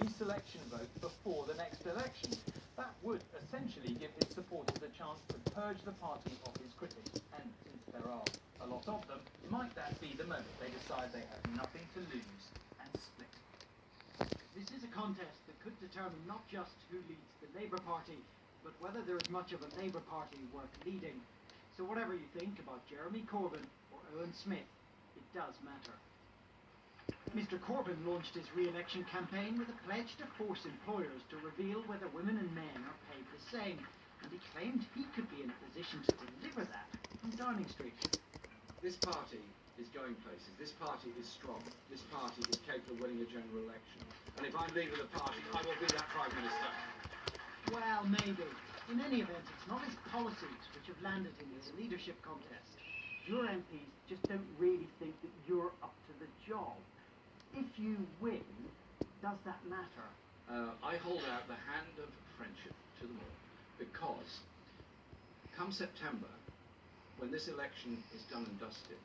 reselection vote before the next election. That would essentially give his supporters a chance to purge the party of his critics, and since there are a lot of them, might that be the moment they decide they have nothing to lose and split? This is a contest that could determine not just who leads the Labour Party, but whether there is much of a Labour Party worth leading. So whatever you think about Jeremy Corbyn or Owen Smith, it does matter. Mr Corbyn launched his re-election campaign with a pledge to force employers to reveal whether women and men are paid the same, and he claimed he could be in a position to deliver that from Downing Street. This party is going places. This party is strong. This party is capable of winning a general election. And if I'm leader of the party, I will be that Prime Minister. Well, maybe. In any event, it's not his policies which have landed him in the leadership contest. Your MPs just don't really think that you're up to the job. If you win, does that matter? I hold out the hand of friendship to them all, because come September, when this election is done and dusted,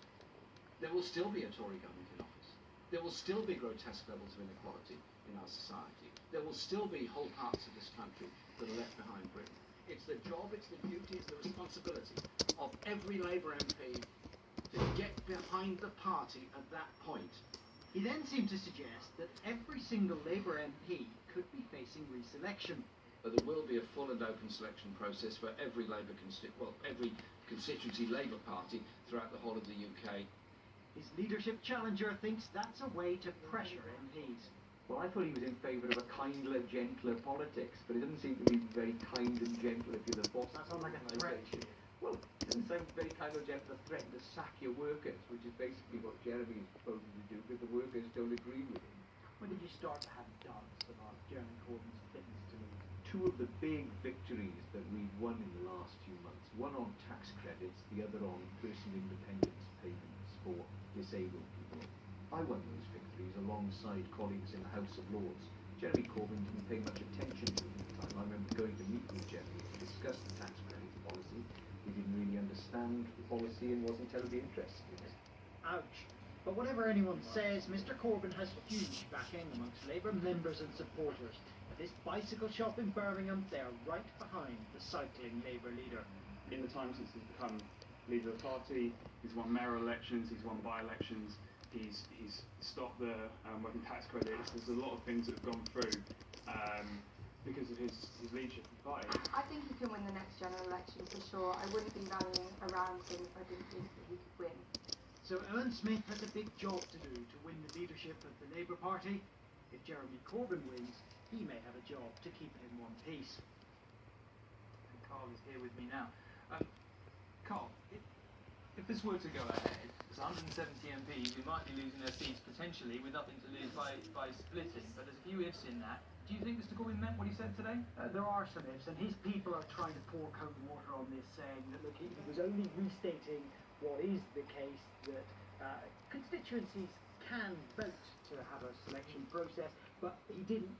there will still be a Tory government in office. There will still be grotesque levels of inequality in our society. There will still be whole parts of this country that are left behind Britain. It's the job, it's the duty, it's the responsibility of every Labour MP to get behind the party at that point. He then seemed to suggest that every single Labour MP could be facing re-selection. But there will be a full and open selection process for every every constituency Labour Party throughout the whole of the UK. His leadership challenger thinks that's a way to pressure MPs. Well, I thought he was in favour of a kindler, gentler politics, but it doesn't seem to be very kind and gentle if you're the boss. That sounds like a threat. Well, it doesn't sound very kind or gentle to threaten to sack your workers, which is basically what Jeremy is proposing to do, because the workers don't agree with him. When did you start to have doubts about Jeremy Corbyn's fitness to lead? Two of the big victories that we've won in the last few months, one on tax credits, the other on personal independence payments for disabled people. I won those victories alongside colleagues in the House of Lords. Jeremy Corbyn didn't pay much attention to them at the time. I remember going to meet with Jeremy to discuss the tax credit policy. He didn't really understand the policy and wasn't terribly interested in it. Ouch. But whatever anyone says, Mr Corbyn has huge backing amongst Labour members and supporters. At this bicycle shop in Birmingham, they are right behind the cycling Labour leader. In the time since he's become leader of the party, he's won mayoral elections, he's won by-elections, he's stopped the working tax credits. There's a lot of things that have gone through because of his leadership of the party. I think he can win the next general election for sure. I wouldn't be rallying around him if I didn't think that he could win. So Owen Smith has a big job to do to win the leadership of the Labour Party. If Jeremy Corbyn wins, he may have a job to keep him in one piece. And Carl is here with me now. Carl, if this were to go ahead, there's 170 MPs who might be losing their seats potentially with nothing to lose by splitting, but there's a few ifs in that. Do you think Mr Corbyn meant what he said today? There are some ifs, and his people are trying to pour cold water on this, saying that look, he was only restating what is the case, that constituencies can vote to have a selection process, but he didn't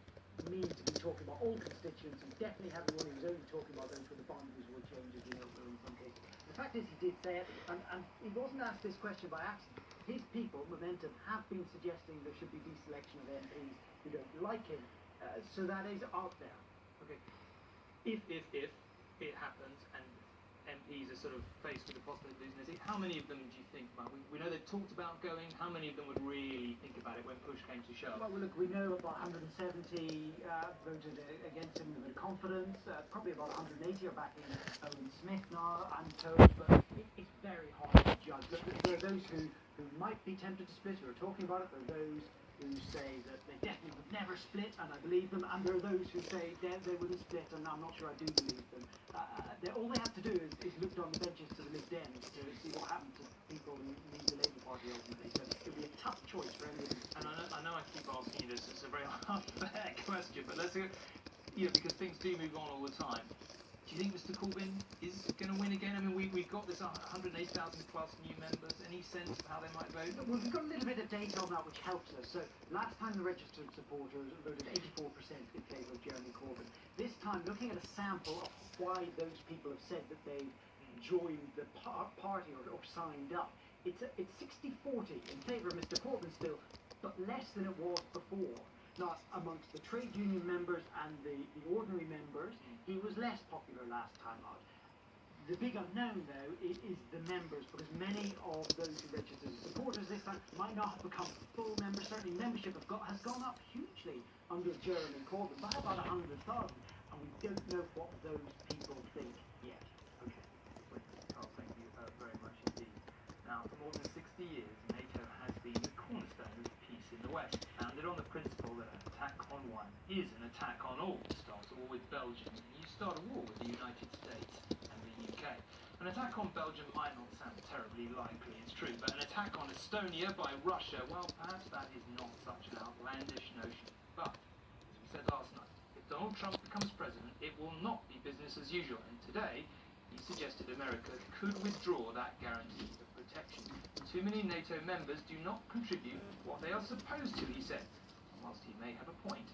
mean to be talking about all constituencies, definitely having one. He was only talking about those where the boundaries will change, as you know, in some cases. The fact is, he did say it, and he wasn't asked this question by accident. His people, Momentum, have been suggesting there should be deselection of MPs who don't like him, so that is out there. Okay. If it happens and MPs are sort of faced with the prospect of losing their seat, how many of them do you think, well, we know they've talked about going, how many of them would really think about it when push came to shove? Well, look, we know about 170 voted against him with confidence, probably about 180 are backing Owen Smith now, I'm told, but it's very hard to judge. Look, there are those who might be tempted to split, who are talking about it, there are those who say that they definitely would never split, and I believe them, and there are those who say they wouldn't split, and I'm not sure I do believe them. All they have to do is look down the benches to the Lib Dems to see what happened to people who leave the Labour Party ultimately. So it would be a tough choice for any of them. And I know I keep asking you this, it's a very unfair question, but let's go, because things do move on all the time. Do you think Mr Corbyn is going to win again? I mean, we've got this 180,000 plus new members. Any sense of how they might vote? Well, we've got a little bit of data on that which helps us. So last time the registered supporters voted 84% in favour of Jeremy Corbyn. This time, looking at a sample of why those people have said that they joined the party or signed up, it's 60-40 in favour of Mr Corbyn still, but less than it was before. Now, amongst the trade union members and the ordinary members, he was less popular last time out. The big unknown, though, is the members, because many of those who registered as supporters this time might not have become full members. Certainly, membership has gone up hugely under Jeremy Corbyn by about 100,000, and we don't know what those people think yet. Okay, Carl, thank you very much indeed. Now, for more than 60 years, NATO has been the cornerstone of peace in the West, founded on the principle that an attack on one is an attack on all. Start a war with Belgium, and you start a war with the United States and the UK. An attack on Belgium might not sound terribly likely, it's true, but an attack on Estonia by Russia, well, perhaps that is not such an outlandish notion. But, as we said last night, if Donald Trump becomes president, it will not be business as usual, and today, he suggested America could withdraw that guarantee of protection. Too many NATO members do not contribute what they are supposed to, he said. And whilst he may have a point,